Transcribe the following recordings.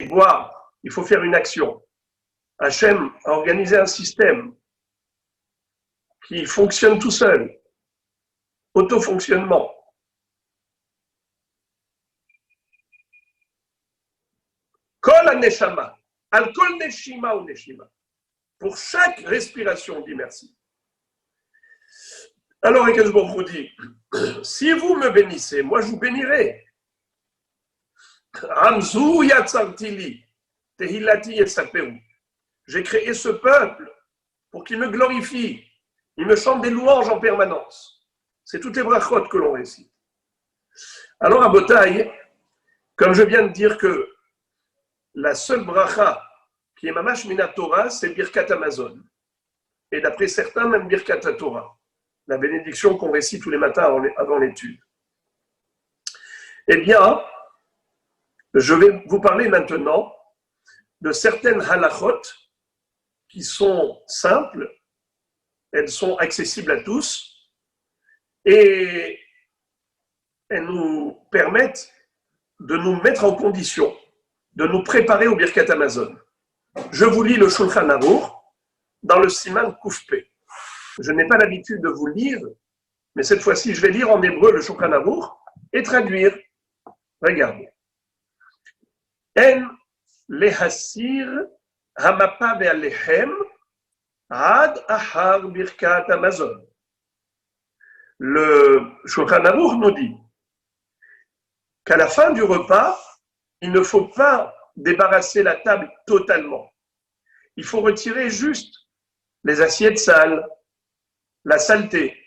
voir, il faut faire une action. Hachem a organisé un système qui fonctionne tout seul, autofonctionnement. Kol ha-neshama, al kol neshima ou neshima. Pour chaque respiration, on dit merci. Alors, Akadosh Baruch Hu dit, si vous me bénissez, moi je vous bénirai. Ramzu yatzartili, tehilati yetsaperu. J'ai créé ce peuple pour qu'il me glorifie. Il me chante des louanges en permanence. C'est toutes les brachot que l'on récite. Alors, à Botaï, comme je viens de dire que la seule bracha qui est mamash mina Torah, c'est Birkat Hamazon. Et d'après certains, même Birkat Torah, la bénédiction qu'on récite tous les matins avant l'étude. Eh bien, je vais vous parler maintenant de certaines halachot qui sont simples, elles sont accessibles à tous et elles nous permettent de nous mettre en condition, de nous préparer au Birkat Hamazon. Je vous lis le Shulchan Aruch dans le Siman Koufpé. Je n'ai pas l'habitude de vous lire, mais cette fois-ci, je vais lire en hébreu le Shulchan Aruch et traduire. Regardez. En lehasir hamapa ve'alehem ad ahar birkat Hamazon. Le Shulchan Aruch nous dit qu'à la fin du repas, il ne faut pas débarrasser la table totalement. Il faut retirer juste les assiettes sales, la saleté,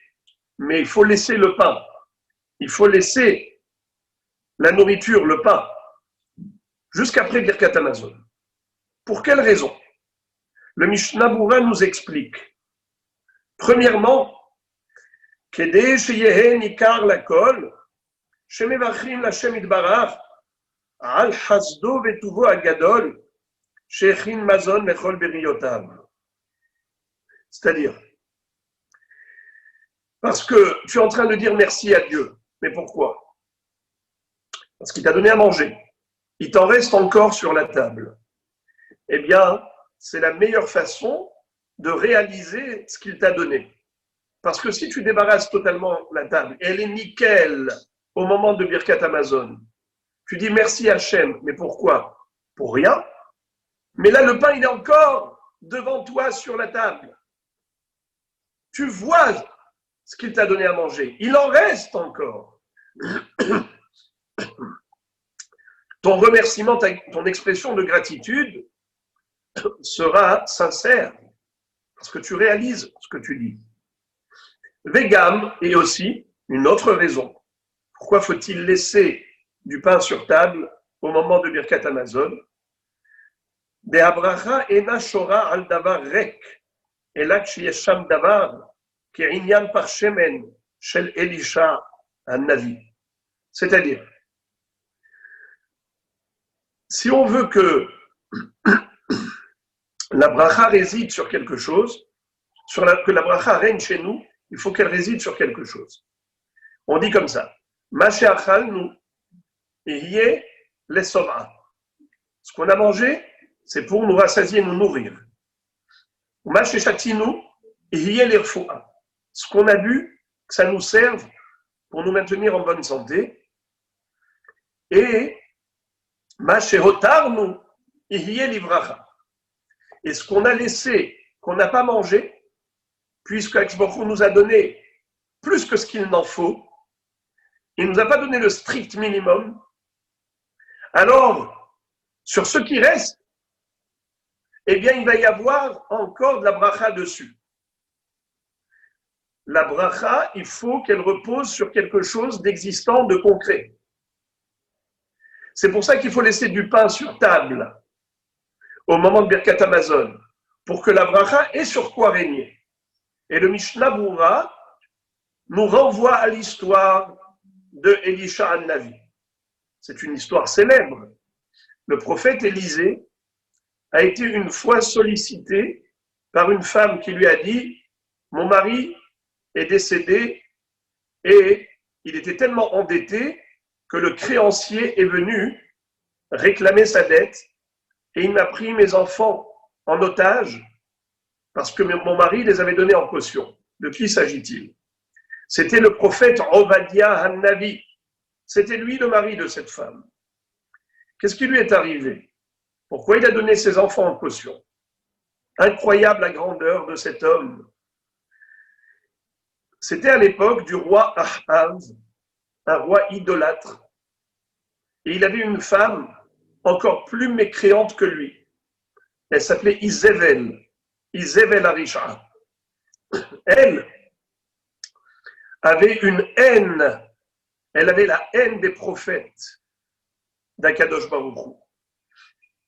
mais il faut laisser le pain. Il faut laisser la nourriture, le pain, jusqu'après Birkat Hamazon. Pour quelle raison? Le Mishnah Berurah nous explique. Premièrement, Kedei sheyehe nikar lakol, shemevachrim l'Hashem yitbarach, al hasdo vetuvo agadol, shechin mazon mechol beriotav. C'est-à-dire, parce que tu es en train de dire merci à Dieu. Mais pourquoi? Parce qu'il t'a donné à manger. Il t'en reste encore sur la table. Eh bien, c'est la meilleure façon de réaliser ce qu'il t'a donné. Parce que si tu débarrasses totalement la table, elle est nickel au moment de Birkat Hamazon. Tu dis merci Hachem, mais pourquoi? Pour rien. Mais là, le pain, il est encore devant toi sur la table. Tu vois ce qu'il t'a donné à manger. Il en reste encore. Ton remerciement, ton expression de gratitude sera sincère parce que tu réalises ce que tu dis. Vegam est aussi une autre raison. Pourquoi faut-il laisser du pain sur table au moment de Birkat Hamazon? De habracha ena shora al davar rek, elak sheyesh sham davar ke'inyan par shemen shel Elisha an-Navi. C'est-à-dire, si on veut que la bracha réside sur quelque chose, que la bracha règne chez nous, il faut qu'elle réside sur quelque chose. On dit comme ça, Mashe achalnu yeh lesova. Ce qu'on a mangé, c'est pour nous rassasier, nous nourrir. Mashe shatinu yeh lerfoua. Ce qu'on a bu, que ça nous serve pour nous maintenir en bonne santé. Et Mashe hotarnu yeh livracha. Et ce qu'on a laissé, qu'on n'a pas mangé, puisque Akadosh Baruch Hu nous a donné plus que ce qu'il n'en faut, il ne nous a pas donné le strict minimum, alors, sur ce qui reste, eh bien, il va y avoir encore de la bracha dessus. La bracha, il faut qu'elle repose sur quelque chose d'existant, de concret. C'est pour ça qu'il faut laisser du pain sur table au moment de Birkat Hamazon, pour que la bracha ait sur quoi régner. Et le Mishnah Berurah nous renvoie à l'histoire de Elisha an-Navi. C'est une histoire célèbre. Le prophète Élisée a été une fois sollicité par une femme qui lui a dit « Mon mari est décédé et il était tellement endetté que le créancier est venu réclamer sa dette et il m'a pris mes enfants en otage parce que mon mari les avait donnés en caution. De qui s'agit-il? C'était le prophète Ovadia Han-Navi. C'était lui le mari de cette femme. Qu'est-ce qui lui est arrivé? Pourquoi il a donné ses enfants en caution? Incroyable la grandeur de cet homme. C'était à l'époque du roi Ahav, un roi idolâtre. Et il avait une femme encore plus mécréante que lui. Elle s'appelait Izével, Izével Arisha. Elle avait une haine, elle avait la haine des prophètes d'Akadosh Baruch Hu.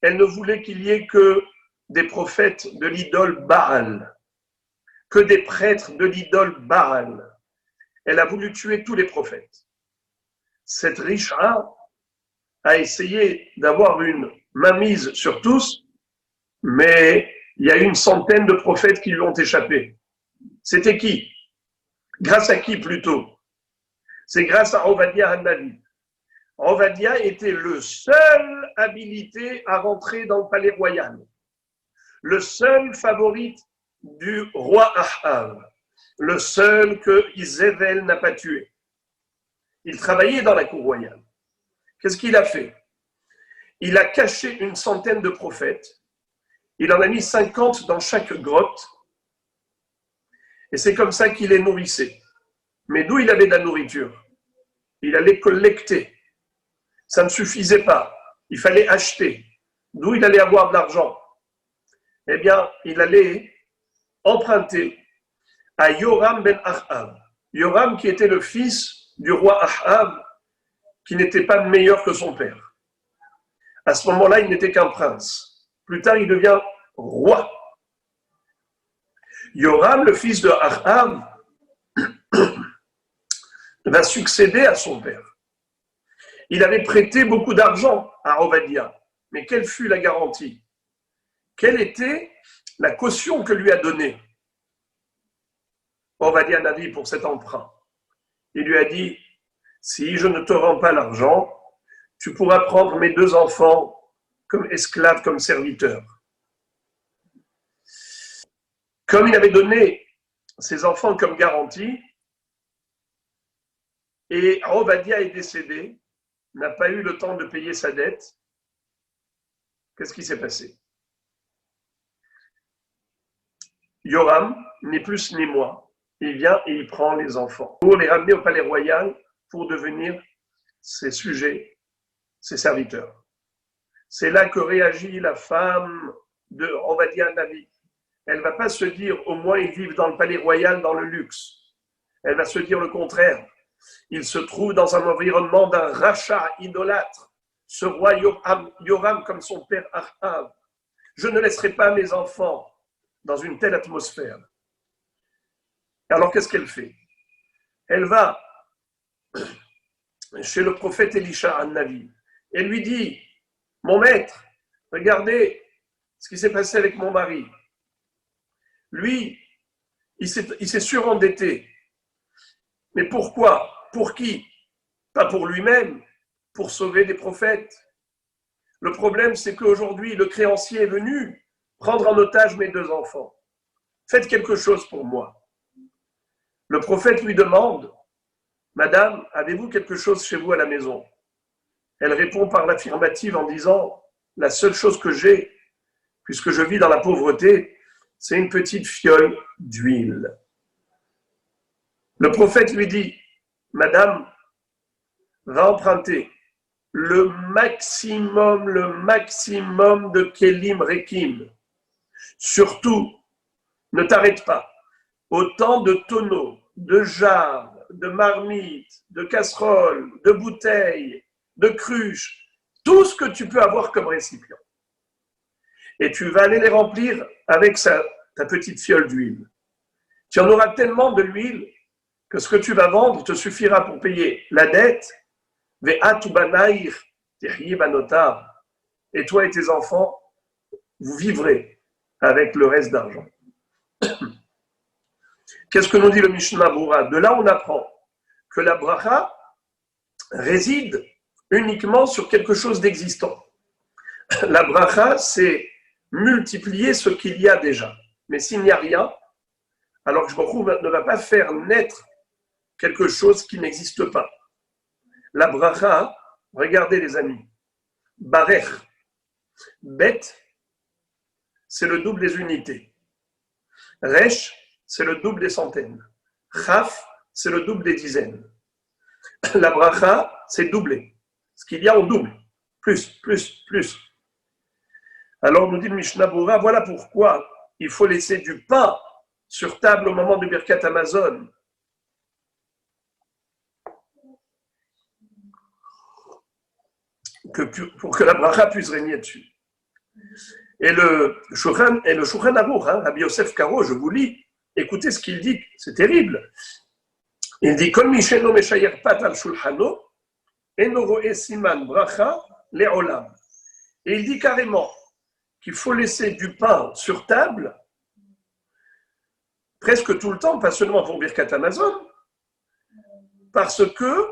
Elle ne voulait qu'il y ait que des prophètes de l'idole Baal, que des prêtres de l'idole Baal. Elle a voulu tuer tous les prophètes. Cette Risha a essayé d'avoir une mainmise sur tous, mais il y a eu une centaine de prophètes qui lui ont échappé. C'était qui? Grâce à qui plutôt? C'est grâce à Ovadia Han-Navi. Ovadia était le seul habilité à rentrer dans le palais royal, le seul favorite du roi Ahav, le seul que Izével n'a pas tué. Il travaillait dans la cour royale. Qu'est-ce qu'il a fait? Il a caché une centaine de prophètes. Il en a mis 50 dans chaque grotte. Et c'est comme ça qu'il les nourrissait. Mais d'où il avait de la nourriture? Il allait collecter. Ça ne suffisait pas. Il fallait acheter. D'où il allait avoir de l'argent? Eh bien, il allait emprunter à Yoram ben Ahav. Yoram qui était le fils du roi Ahav, qui n'était pas meilleur que son père. À ce moment-là, il n'était qu'un prince. Plus tard, il devient roi. Yoram, le fils de Ahav, va succéder à son père. Il avait prêté beaucoup d'argent à Ovadia. Mais quelle fut la garantie? Quelle était la caution que lui a donnée Ovadia Navi pour cet emprunt? Il lui a dit, si je ne te rends pas l'argent, tu pourras prendre mes 2 enfants comme esclaves, comme serviteurs. Comme il avait donné ses enfants comme garantie, et Ovadia est décédé, n'a pas eu le temps de payer sa dette, qu'est-ce qui s'est passé? Yoram, ni plus ni moins, il vient et il prend les enfants pour les ramener au palais royal pour devenir ses sujets, ses serviteurs. C'est là que réagit la femme de Ovadia Navi. Elle ne va pas se dire, au moins ils vivent dans le palais royal, dans le luxe. Elle va se dire le contraire. Il se trouve dans un environnement d'un rachat idolâtre. Ce roi Yoram comme son père Ahav. Je ne laisserai pas mes enfants dans une telle atmosphère. Alors qu'est-ce qu'elle fait? Elle va chez le prophète Elisha Han-Navi et lui dit, mon maître, regardez ce qui s'est passé avec mon mari. Lui, il s'est surendetté. Mais pourquoi? Pour qui? Pas pour lui-même, pour sauver des prophètes. Le problème, c'est qu'aujourd'hui, le créancier est venu prendre en otage mes 2 enfants. Faites quelque chose pour moi. Le prophète lui demande, Madame, avez-vous quelque chose chez vous à la maison? Elle répond par l'affirmative en disant, la seule chose que j'ai, puisque je vis dans la pauvreté, c'est une petite fiole d'huile. Le prophète lui dit, Madame, va emprunter le maximum de kelim rekim. Surtout, ne t'arrête pas. Autant de tonneaux, de jarres, de marmites, de casseroles, de bouteilles, de cruches, tout ce que tu peux avoir comme récipient. Et tu vas aller les remplir avec ta petite fiole d'huile. Tu en auras tellement de l'huile que ce que tu vas vendre te suffira pour payer la dette, et toi et tes enfants, vous vivrez avec le reste d'argent. Qu'est-ce que nous dit le Mishnah Berurah? De là, on apprend que la bracha réside uniquement sur quelque chose d'existant. La bracha, c'est multiplier ce qu'il y a déjà. Mais s'il n'y a rien, alors que Baruch Hu ne va pas faire naître quelque chose qui n'existe pas. La bracha, regardez les amis, barech, bet, c'est le double des unités. Resh, c'est le double des centaines. Chaf, c'est le double des dizaines. La bracha, c'est doublé. Ce qu'il y a, on double. Plus. Alors, nous dit le Mishnah Berurah, voilà pourquoi il faut laisser du pain sur table au moment du Birkat Hamazon. Pour que la bracha puisse régner dessus. Et le Shulchan Aruch, Rabbi Yosef Karo, je vous lis, écoutez ce qu'il dit, c'est terrible. Il dit, Kol misheno meshayer pat al shulchano, eno roe siman bracha le'olam. Et il dit carrément qu'il faut laisser du pain sur table, presque tout le temps, pas seulement pour Birkat Hamazon, parce que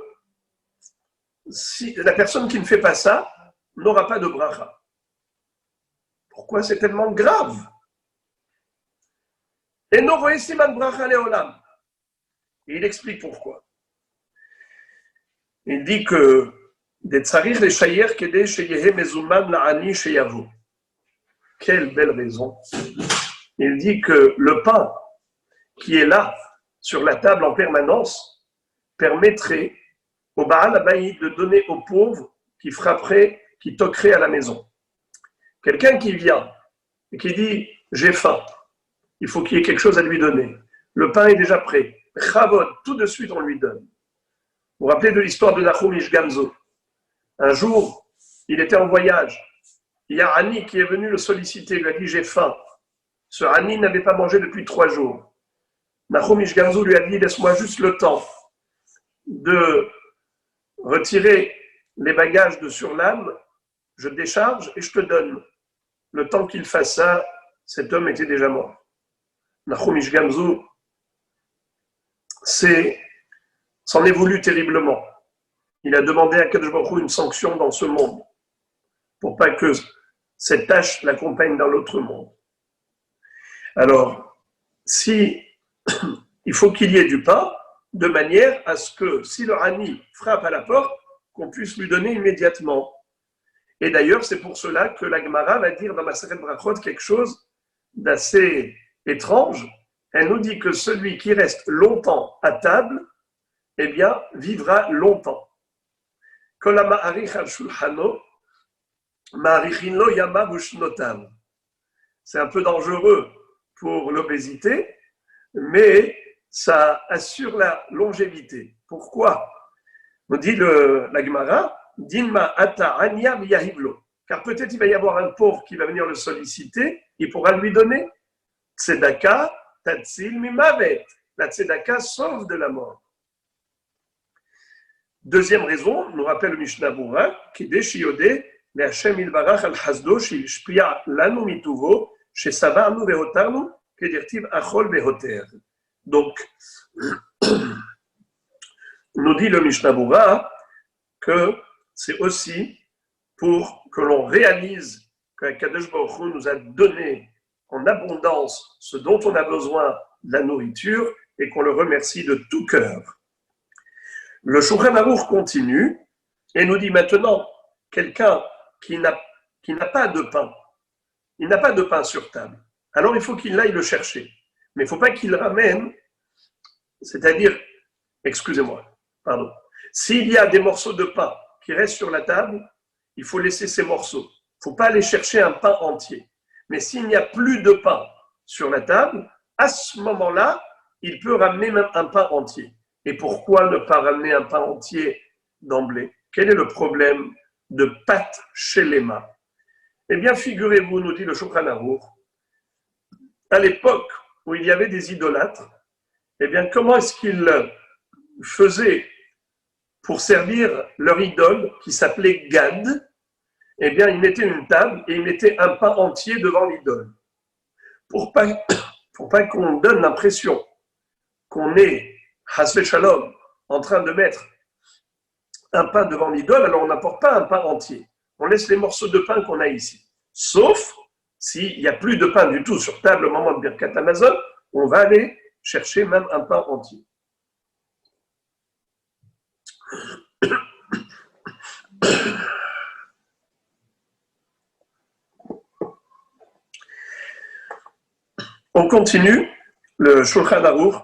si la personne qui ne fait pas ça n'aura pas de bracha. Pourquoi c'est tellement grave? Et non, siman bracha le'olam. Et il explique pourquoi. Il dit que des tsarir les shayer kedei sheyehe mezuman la'ani sheyavo. Quelle belle raison. Il dit que le pain qui est là, sur la table en permanence, permettrait au Baal Habayit de donner aux pauvres qui frapperaient, qui toqueraient à la maison. Quelqu'un qui vient et qui dit « j'ai faim », il faut qu'il y ait quelque chose à lui donner. Le pain est déjà prêt. Chavod, tout de suite on lui donne. Vous vous rappelez de l'histoire de Nahum Ish Gamzo. Un jour, il était en voyage. Il y a Ani qui est venu le solliciter, il lui a dit « j'ai faim ». Ce Ani n'avait pas mangé depuis 3 jours. Nahum Ish Gamzo lui a dit « laisse-moi juste le temps de retirer les bagages de sur l'âne, je décharge et je te donne. » Le temps qu'il fasse ça, cet homme était déjà mort. Nahum Ish Gamzo s'en est voulu terriblement. Il a demandé à Kadosh Baruch Hu une sanction dans ce monde pour pas que cette tâche l'accompagne dans l'autre monde. Alors, il faut qu'il y ait du pain de manière à ce que si le Hani frappe à la porte, qu'on puisse lui donner immédiatement. Et d'ailleurs, c'est pour cela que la Gemara va dire dans Maseret Brachot quelque chose d'assez étrange. Elle nous dit que celui qui reste longtemps à table, eh bien, vivra longtemps. Kol ha'ma'arich al shulchano, ma'arichin lo yamav ushnotav. C'est un peu dangereux pour l'obésité, mais ça assure la longévité. Pourquoi? Nous dit la Gemara, Dinma ata anya miyahivlo. Car peut-être il va y avoir un pauvre qui va venir le solliciter, il pourra lui donner. Tzedaka tatsil mimavet. La tzedaka sauve de la mort. Deuxième raison, nous rappelle le Mishnah Berurah, Kidei sheyodeh leHashem ilbarach al hasdo sheyishpia lanu mituvo shesavarnu vehotarnu kedirtiv achol vehoter. Donc, nous dit le Mishnah Berurah que c'est aussi pour que l'on réalise que Kadosh Baruch Hu nous a donné en abondance ce dont on a besoin de la nourriture et qu'on le remercie de tout cœur. Le Shulchan Aruch continue et nous dit maintenant, quelqu'un qui n'a pas de pain, il n'a pas de pain sur table, alors il faut qu'il aille le chercher. Mais il ne faut pas qu'il le ramène, c'est-à-dire, s'il y a des morceaux de pain qui restent sur la table, il faut laisser ces morceaux. Il ne faut pas aller chercher un pain entier. Mais s'il n'y a plus de pain sur la table, à ce moment-là, il peut ramener même un pain entier. Et pourquoi ne pas ramener un pain entier d'emblée? Quel est le problème de pâte shelema? Eh bien, figurez-vous, nous dit le Shulchan Aruch, à l'époque où il y avait des idolâtres, eh bien, comment est-ce qu'ils faisaient pour servir leur idole qui s'appelait Gad? Eh bien, ils mettaient une table et ils mettaient un pain entier devant l'idole. Pour pas qu'on donne l'impression qu'on est, Hasve Shalom, en train de mettre un pain devant l'idole, alors on n'apporte pas un pain entier. on laisse les morceaux de pain qu'on a ici. Sauf s'il n'y a plus de pain du tout sur table au moment de Birkat Hamazon, on va aller chercher même un pain entier. On continue le Shulchan Aruch,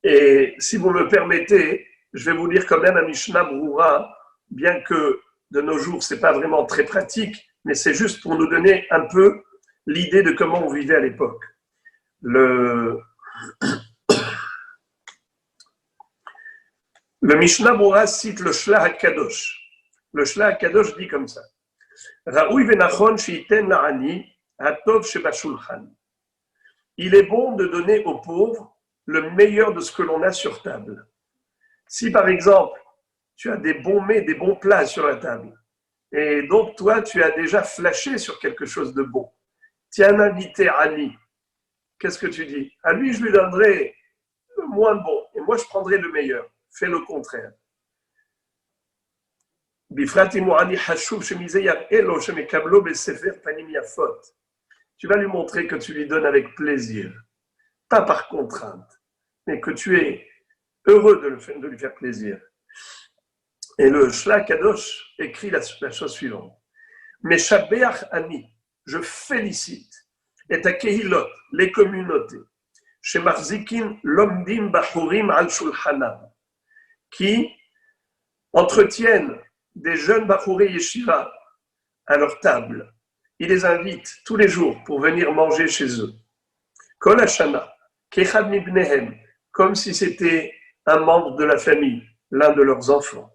et si vous me permettez, je vais vous lire quand même un Mishnah Broura, bien que de nos jours, ce n'est pas vraiment très pratique, mais c'est juste pour nous donner un peu l'idée de comment on vivait à l'époque. Le Mishnah Broura cite le Shlah HaKadosh. Le Shlah HaKadosh dit comme ça. Ra'ui venachon sheiten la'ani hatov shebashulchan. Il est bon de donner aux pauvres le meilleur de ce que l'on a sur table. Si par exemple, tu as des bons mets, des bons plats sur la table, et donc toi, tu as déjà flashé sur quelque chose de bon, tu as un invité ami, qu'est-ce que tu dis? À lui, je lui donnerai le moins bon, et moi, je prendrai le meilleur. Fais le contraire. Tu vas lui montrer que tu lui donnes avec plaisir, pas par contrainte, mais que tu es heureux de lui faire plaisir. Et le Shlah Kadosh écrit la chose suivante. Meshabeach ani, je félicite, et ta kehilot, les communautés, chez Marzikin lomdim bachurim al shulchanam, qui entretiennent des jeunes bachurei yeshiva à leur table. Ils les invitent tous les jours pour venir manger chez eux. Kol hashana, kechad mibnehem, comme si c'était un membre de la famille, l'un de leurs enfants.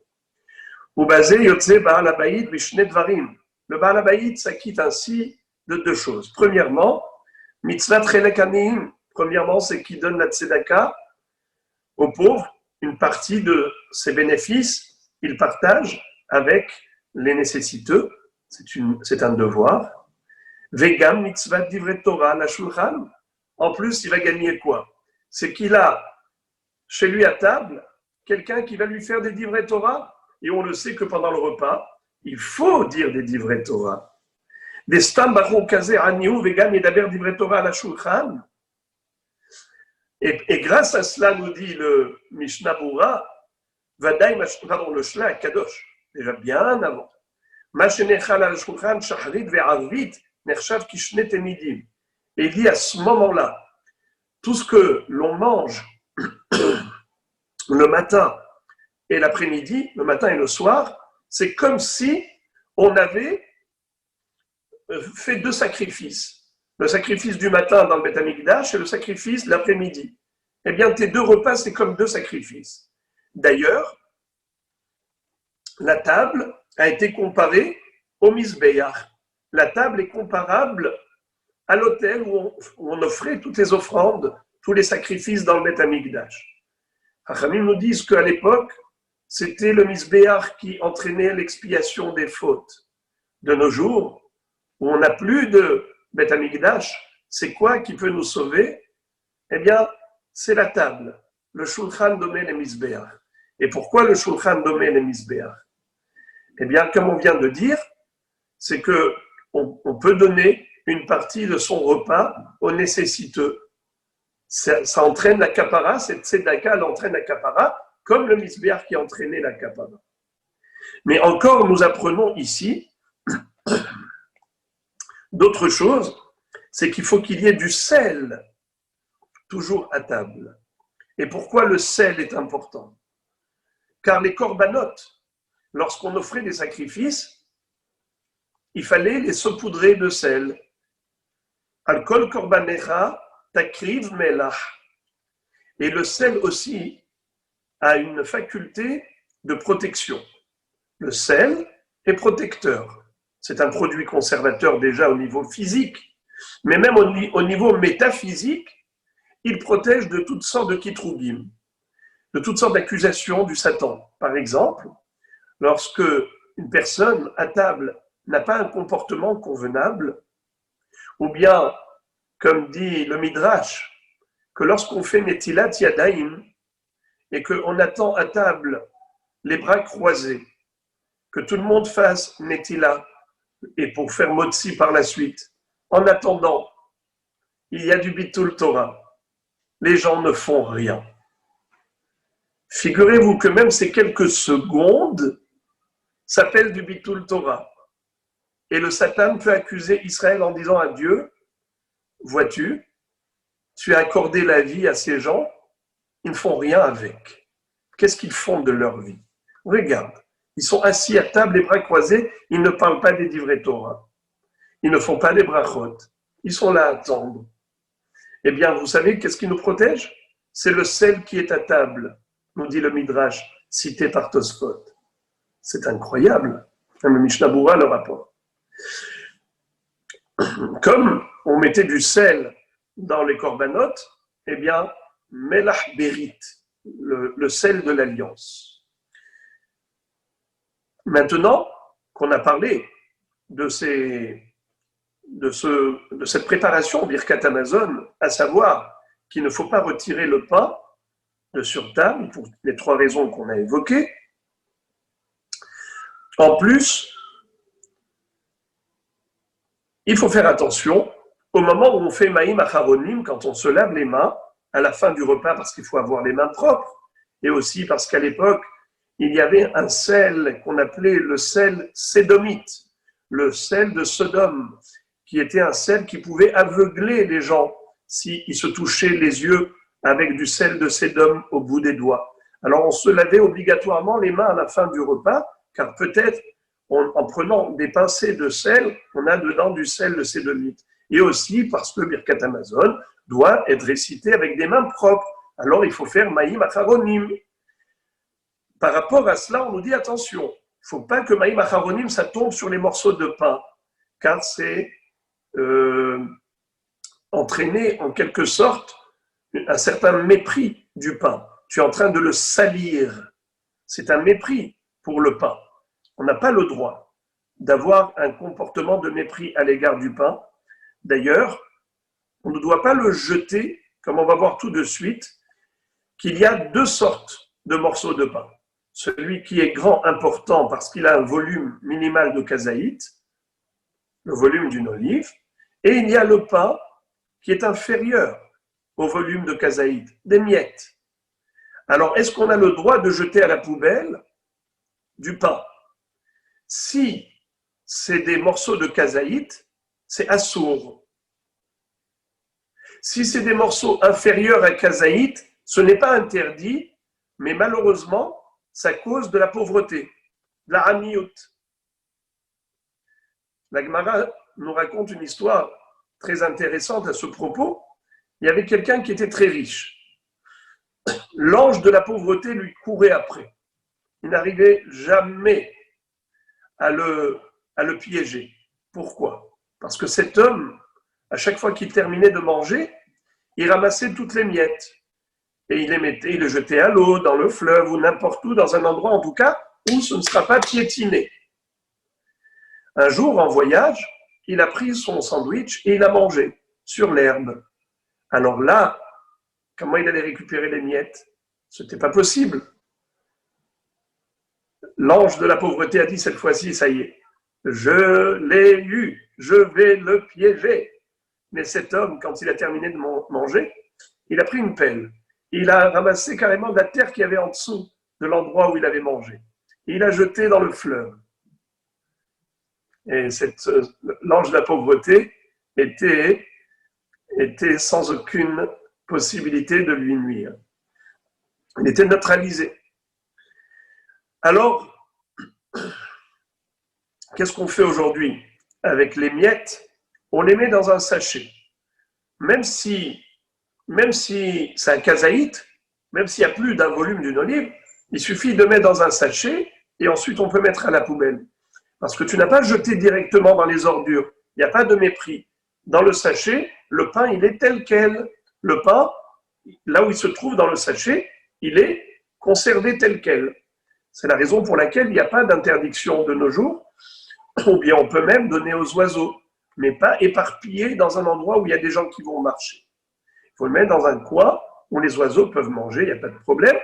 Ubazé yotze ba'al habayit b'shne dvarim. Le ba'al habayit s'acquitte ainsi de deux choses. Premièrement, mitzvat chelek aniyim. Premièrement, c'est qu'il donne la tzedaka aux pauvres. Une partie de ses bénéfices, il partage avec les nécessiteux. C'est un devoir. Vegam mitzvat divrei Torah la shulchan. En plus, il va gagner quoi? C'est qu'il a chez lui à table quelqu'un qui va lui faire des divrei Torah. Et on le sait que pendant le repas, il faut dire des divrei Torah. Des stam bachur kazer aniu vegam yedaber divrei Torah la shulchan. Et grâce à cela, nous dit le Mishnah Broura, le Shlah Kadosh, déjà bien avant. Et il dit à ce moment-là, tout ce que l'on mange le matin et l'après-midi, le matin et le soir, c'est comme si on avait fait deux sacrifices. Le sacrifice du matin dans le Beth Amikdash et le sacrifice de l'après-midi. Eh bien, tes deux repas, c'est comme deux sacrifices. D'ailleurs, la table a été comparée au Mizbeach. La table est comparable à l'autel où on offrait toutes les offrandes, tous les sacrifices dans le Beth Amikdash. Chachamim nous disent qu'à l'époque, c'était le Mizbeach qui entraînait l'expiation des fautes. De nos jours, où on n'a plus de Beth Amikdash, c'est quoi qui peut nous sauver? Eh bien, c'est la table, le Shulchan Domé le Mizbeach. Et pourquoi le Shulchan Domé le Mizbeach? Eh bien, comme on vient de dire, c'est qu'on peut donner une partie de son repas aux nécessiteux. Ça entraîne la kapara, cette tzedaka, elle entraîne la kapara, comme le Mizbeach qui entraînait la kapara. Mais encore, nous apprenons ici d'autres choses, c'est qu'il faut qu'il y ait du sel toujours à table. Et pourquoi le sel est important? Car les corbanotes, lorsqu'on offrait des sacrifices, il fallait les saupoudrer de sel. Alkol korbanecha takriv melach. Et le sel aussi a une faculté de protection. Le sel est protecteur. C'est un produit conservateur déjà au niveau physique, mais même au niveau métaphysique, il protège de toutes sortes de kitrougim, de toutes sortes d'accusations du Satan. Par exemple, lorsque une personne à table n'a pas un comportement convenable, ou bien, comme dit le Midrash, que lorsqu'on fait Netilat Yadayim et qu'on attend à table les bras croisés, que tout le monde fasse Netila et pour faire motzi par la suite. En attendant, il y a du bitul Torah. Les gens ne font rien. Figurez-vous que même ces quelques secondes s'appellent du bitul Torah. Et le Satan peut accuser Israël en disant à Dieu, vois-tu, tu as accordé la vie à ces gens, ils ne font rien avec. Qu'est-ce qu'ils font de leur vie? Regarde, ils sont assis à table, les bras croisés, ils ne parlent pas des divrei Torah. Ils ne font pas des brachot. Ils sont là à attendre. Eh bien, vous savez, qu'est-ce qui nous protège? C'est le sel qui est à table, nous dit le Midrash, cité par Tosfot. C'est incroyable. Même le Mishnah Berurah le rapporte. Comme on mettait du sel dans les korbanot, eh bien, melach berit, le sel de l'alliance. Maintenant qu'on a parlé de cette préparation Birkat Hamazon, à savoir qu'il ne faut pas retirer le pain de sur table pour les 3 raisons qu'on a évoquées. En plus, il faut faire attention au moment où on fait Maïm Acharonim, quand on se lave les mains à la fin du repas, parce qu'il faut avoir les mains propres, et aussi parce qu'à l'époque, il y avait un sel qu'on appelait le sel sédomite, le sel de Sodome, qui était un sel qui pouvait aveugler les gens s'ils se touchaient les yeux avec du sel de Sédom au bout des doigts. Alors on se lavait obligatoirement les mains à la fin du repas, car peut-être en prenant des pincées de sel, on a dedans du sel de sédomite. Et aussi parce que Birkat Hamazon doit être récité avec des mains propres. Alors il faut faire Maïm Acharonim. Par rapport à cela, on nous dit attention, il ne faut pas que Maïm Acharonim, ça tombe sur les morceaux de pain, car c'est entraîner en quelque sorte un certain mépris du pain. Tu es en train de le salir. C'est un mépris pour le pain. On n'a pas le droit d'avoir un comportement de mépris à l'égard du pain. D'ailleurs, on ne doit pas le jeter, comme on va voir tout de suite, qu'il y a 2 sortes de morceaux de pain. Celui qui est grand, important, parce qu'il a un volume minimal de kazaït, le volume d'une olive, et il y a le pain qui est inférieur au volume de kazaït, des miettes. Alors, est-ce qu'on a le droit de jeter à la poubelle du pain? Si c'est des morceaux de kazaït, c'est assour. Si c'est des morceaux inférieurs à kazaït, ce n'est pas interdit, mais malheureusement, ça cause de la pauvreté, de la hamiout. La Gemara nous raconte une histoire très intéressante à ce propos. Il y avait quelqu'un qui était très riche. L'ange de la pauvreté lui courait après. Il n'arrivait jamais à le piéger. Pourquoi? Parce que cet homme, à chaque fois qu'il terminait de manger, il ramassait toutes les miettes et il les jetait à l'eau, dans le fleuve ou n'importe où, dans un endroit en tout cas où ce ne sera pas piétiné. Un jour, en voyage, il a pris son sandwich et il a mangé sur l'herbe. Alors là, comment il allait récupérer les miettes? Ce n'était pas possible. L'ange de la pauvreté a dit cette fois-ci, ça y est, je l'ai eu, je vais le piéger. Mais cet homme, quand il a terminé de manger, il a pris une pelle. Il a ramassé carrément de la terre qu'il y avait en dessous de l'endroit où il avait mangé. Et il a jeté dans le fleuve. Et l'ange de la pauvreté était sans aucune possibilité de lui nuire. Il était neutralisé. Alors, qu'est-ce qu'on fait aujourd'hui avec les miettes? On les met dans un sachet. Même si c'est un kazaït, même s'il y a plus d'un volume d'une olive, il suffit de mettre dans un sachet et ensuite on peut mettre à la poubelle. Parce que tu n'as pas jeté directement dans les ordures. Il n'y a pas de mépris. Dans le sachet, le pain, il est tel quel. Le pain, là où il se trouve dans le sachet, il est conservé tel quel. C'est la raison pour laquelle il n'y a pas d'interdiction de nos jours, ou bien on peut même donner aux oiseaux, mais pas éparpillé dans un endroit où il y a des gens qui vont marcher. Il faut le mettre dans un coin où les oiseaux peuvent manger, il n'y a pas de problème,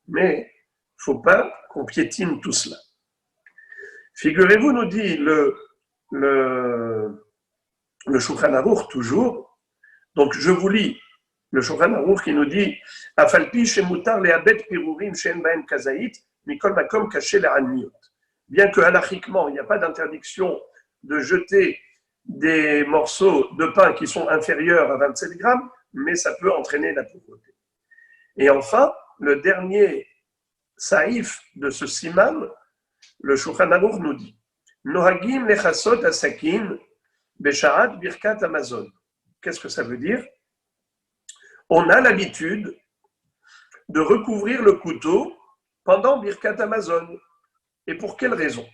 mais il ne faut pas qu'on piétine tout cela. Figurez-vous, nous dit le le Shulchan Aruch toujours. Donc je vous lis le Shulchan Aruch qui nous dit Afalpi shemutar lehabet pirurim she'en bahem kazait mikol makom kaché le'aniyot. Bien que halachiquement il n'y a pas d'interdiction de jeter des morceaux de pain qui sont inférieurs à 27 grammes, mais ça peut entraîner la pauvreté. Et enfin, le dernier saïf de ce siman, le Shulchan Aruch nous dit Nohagim lechasot asakin besharat birkat Amazon. Qu'est-ce que ça veut dire? On a l'habitude de recouvrir le couteau pendant birkat Amazon. Et pour quelle raison?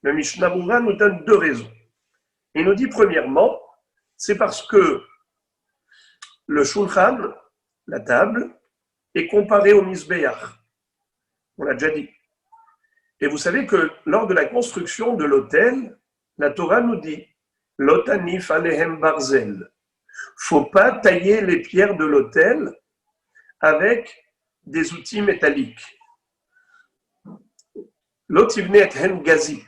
Le Mishnah Berurah nous donne deux raisons. Il nous dit premièrement, c'est parce que le shulchan, la table, est comparé au misbéach. On l'a déjà dit. Et vous savez que lors de la construction de l'autel, la Torah nous dit Lotanif alehem barzel. Faut pas tailler les pierres de l'autel avec des outils métalliques. Lotivne et hen gazit,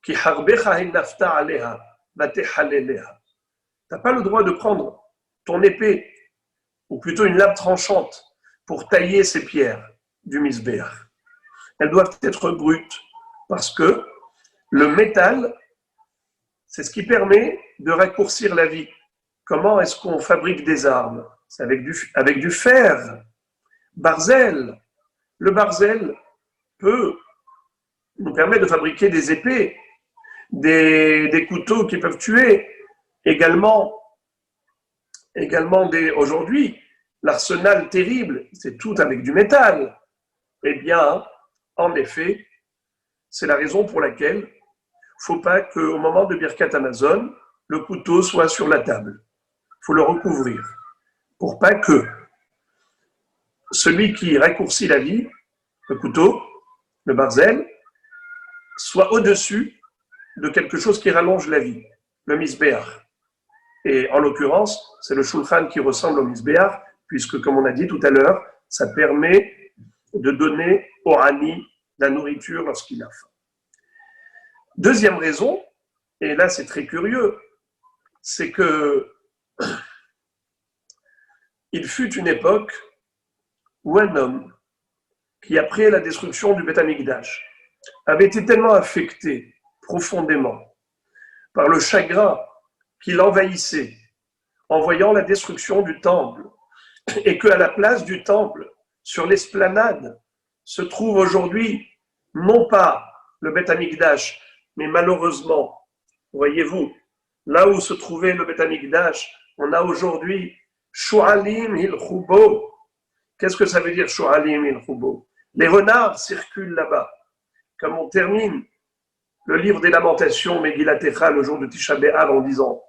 ki harbecha hen nafta aleha, vatechaleleha. T'as pas le droit de prendre ton épée, ou plutôt une lame tranchante, pour tailler ces pierres du misbéach. Elles doivent être brutes, parce que le métal, c'est ce qui permet de raccourcir la vie. Comment est-ce qu'on fabrique des armes? C'est avec du fer. Barzel. Le barzel peut nous permettre de fabriquer des épées, des couteaux qui peuvent tuer. Également aujourd'hui, l'arsenal terrible, c'est tout avec du métal. Eh bien, en effet, c'est la raison pour laquelle il ne faut pas qu'au moment de Birkat Amazon, le couteau soit sur la table. Il faut le recouvrir pour pas que celui qui raccourcit la vie, le couteau, le barzel, soit au-dessus de quelque chose qui rallonge la vie, le misbéach. Et en l'occurrence, c'est le shulchan qui ressemble au misbéach, puisque, comme on a dit tout à l'heure, ça permet de donner au Hani la nourriture lorsqu'il a faim. Deuxième raison, et là c'est très curieux, c'est que il fut une époque où un homme qui, après la destruction du Beth Amikdash, avait été tellement affecté profondément par le chagrin qui l'envahissait en voyant la destruction du temple, et qu'à la place du temple, sur l'esplanade, se trouve aujourd'hui non pas le Beth Amikdash, mais malheureusement, voyez-vous, là où se trouvait le Beth Amikdash, on a aujourd'hui Shu'alim il-Khubo. Qu'est-ce que ça veut dire Shu'alim il-Khubo? Les renards circulent là-bas. Comme on termine le livre des Lamentations, Megillat Echa, le jour de Tisha B'Av, en disant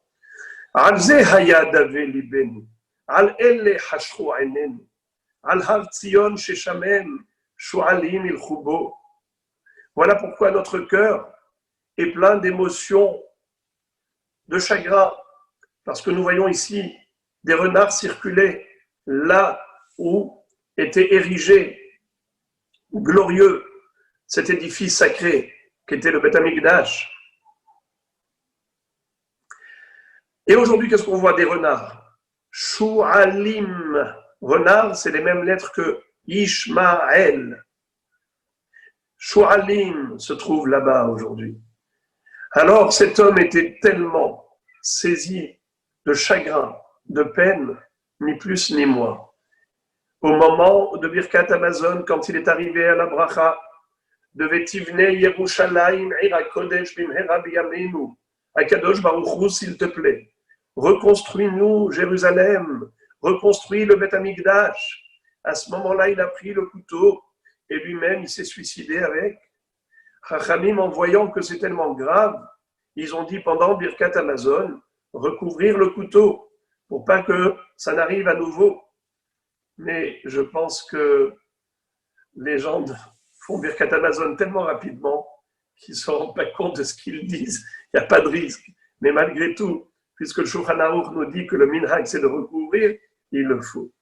Al ze haya dave libenu, al elle hashchu ainenu, al har Tzion sheshamem, Shu'alim il-Khubo. Voilà pourquoi notre cœur est plein d'émotions, de chagrin, parce que nous voyons ici des renards circuler là où était érigé, glorieux, cet édifice sacré qu'était le Beth Amikdash. Et aujourd'hui, qu'est-ce qu'on voit des renards? Shu'alim. Renard, c'est les mêmes lettres que Ishmael. Shu'alim se trouve là-bas aujourd'hui. Alors cet homme était tellement saisi de chagrin, de peine, ni plus ni moins. Au moment de Birkat Amazon, quand il est arrivé à la bracha, de Vetivne Yerushalayim Ira Kodesh Bimhera Biyamenu, Akadosh Baruch Hu, s'il te plaît, reconstruis-nous Jérusalem, reconstruis le Beth Amikdash. À ce moment-là, il a pris le couteau et lui-même, il s'est suicidé avec. Chachamim, en voyant que c'est tellement grave, ils ont dit pendant Birkat Amazon, recouvrir le couteau pour pas que ça n'arrive à nouveau. Mais je pense que les gens font Birkat Amazon tellement rapidement qu'ils ne se rendent pas compte de ce qu'ils disent. Il n'y a pas de risque. Mais malgré tout, puisque le Shulchan Aruch nous dit que le minhag c'est de recouvrir, il le faut.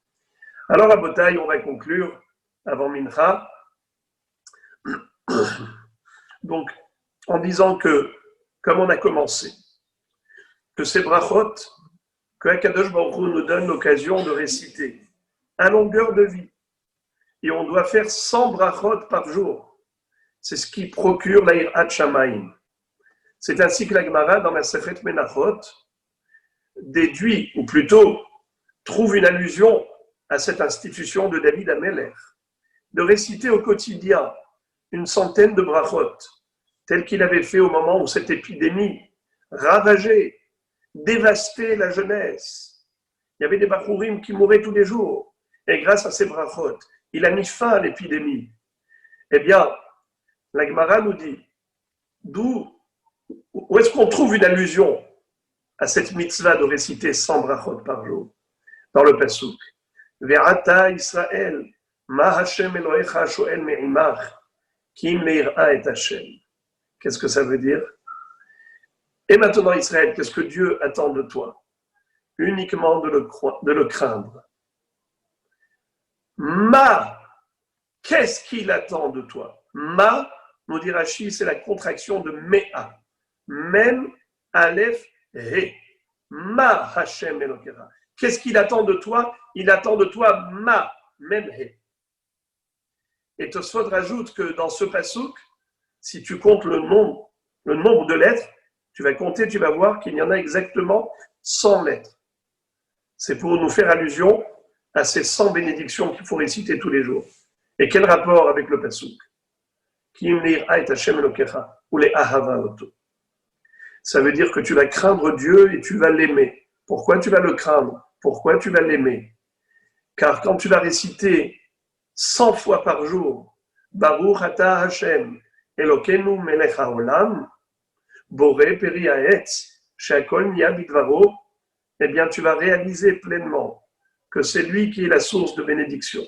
Alors à Botaï, on va conclure avant Mincha. Donc, en disant que, comme on a commencé, que ces brachot, que Akadosh Baruch Hu nous donne l'occasion de réciter à longueur de vie. Et on doit faire 100 brachot par jour. C'est ce qui procure l'Hirat Shamayim. C'est ainsi que la Gemara, dans la Masechet Menachot, déduit, ou plutôt trouve une allusion à cette institution de David Ameler, de réciter au quotidien une centaine de brachot, tel qu'il avait fait au moment où cette épidémie ravageait, dévastait la jeunesse. Il y avait des Bachurim qui mouraient tous les jours. Et grâce à ces brachot, il a mis fin à l'épidémie. Eh bien, la Gemara nous dit, où est-ce qu'on trouve une allusion à cette mitzvah de réciter 100 brachot par jour? Dans le Pasuk. Ve'ata Israël, ma Hashem Elohecha shoel me'imach, ki me'ira et Hashem. Qu'est-ce que ça veut dire? Et maintenant, Israël, qu'est-ce que Dieu attend de toi? Uniquement de le craindre. Ma, qu'est-ce qu'il attend de toi? Ma, nous dit Rashi, c'est la contraction de Mea. Mem, Aleph, He. Ma Hashem Elokecha. Qu'est-ce qu'il attend de toi? Il attend de toi Ma, Mem, He. Et Tosfot rajoute que dans ce pasuk, si tu comptes le nombre de lettres, tu vas compter, tu vas voir qu'il y en a exactement 100 lettres. C'est pour nous faire allusion à ces 100 bénédictions qu'il faut réciter tous les jours. Et quel rapport avec le pasuk? Ki me'ira et Hashem Elokecha, ou les ahava oto. Ça veut dire que tu vas craindre Dieu et tu vas l'aimer. Pourquoi tu vas le craindre? Pourquoi tu vas l'aimer? Car quand tu vas réciter 100 fois par jour, Baruch ata Hashem, Elokeinu melech haolam, Boré peri haetz, she'akol niya bidvaro, eh bien tu vas réaliser pleinement que c'est lui qui est la source de bénédiction.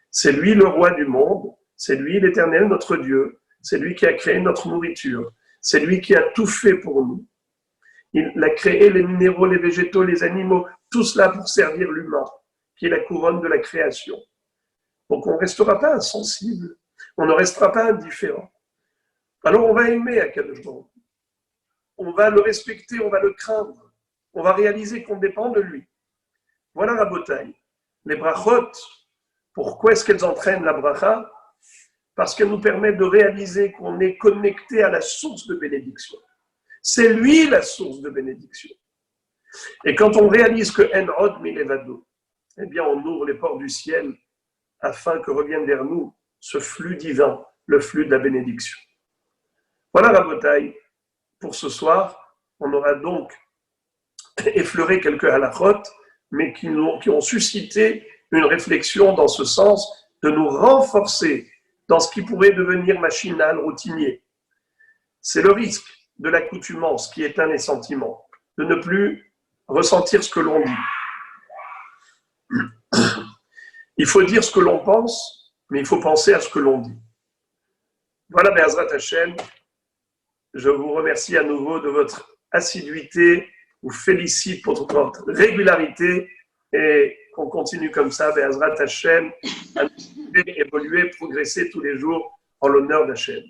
C'est lui le roi du monde, c'est lui l'Éternel notre Dieu, c'est lui qui a créé notre nourriture, c'est lui qui a tout fait pour nous. Il a créé les minéraux, les végétaux, les animaux, tout cela pour servir l'humain, qui est la couronne de la création. Donc on ne restera pas insensible, on ne restera pas indifférent. Alors on va aimer Akadosh Baruch Hu. On va le respecter, on va le craindre, on va réaliser qu'on dépend de lui. Voilà la bataille. Les brachot, pourquoi est-ce qu'elles entraînent la bracha? Parce qu'elles nous permettent de réaliser qu'on est connecté à la source de bénédiction. C'est lui la source de bénédiction. Et quand on réalise que En Od Milevado, eh bien on ouvre les portes du ciel afin que revienne vers nous ce flux divin, le flux de la bénédiction. Voilà la bataille. Pour ce soir, on aura donc effleuré quelques halachot, mais qui ont suscité une réflexion dans ce sens de nous renforcer dans ce qui pourrait devenir machinal, routinier. C'est le risque de l'accoutumance qui éteint les sentiments, de ne plus ressentir ce que l'on dit. Il faut dire ce que l'on pense, mais il faut penser à ce que l'on dit. Voilà, Be'ezrat Hashem. Je vous remercie à nouveau de votre assiduité, vous félicite pour votre régularité et qu'on continue comme ça, Be'ezrat Hashem, à évoluer, progresser tous les jours en l'honneur d'Hashem.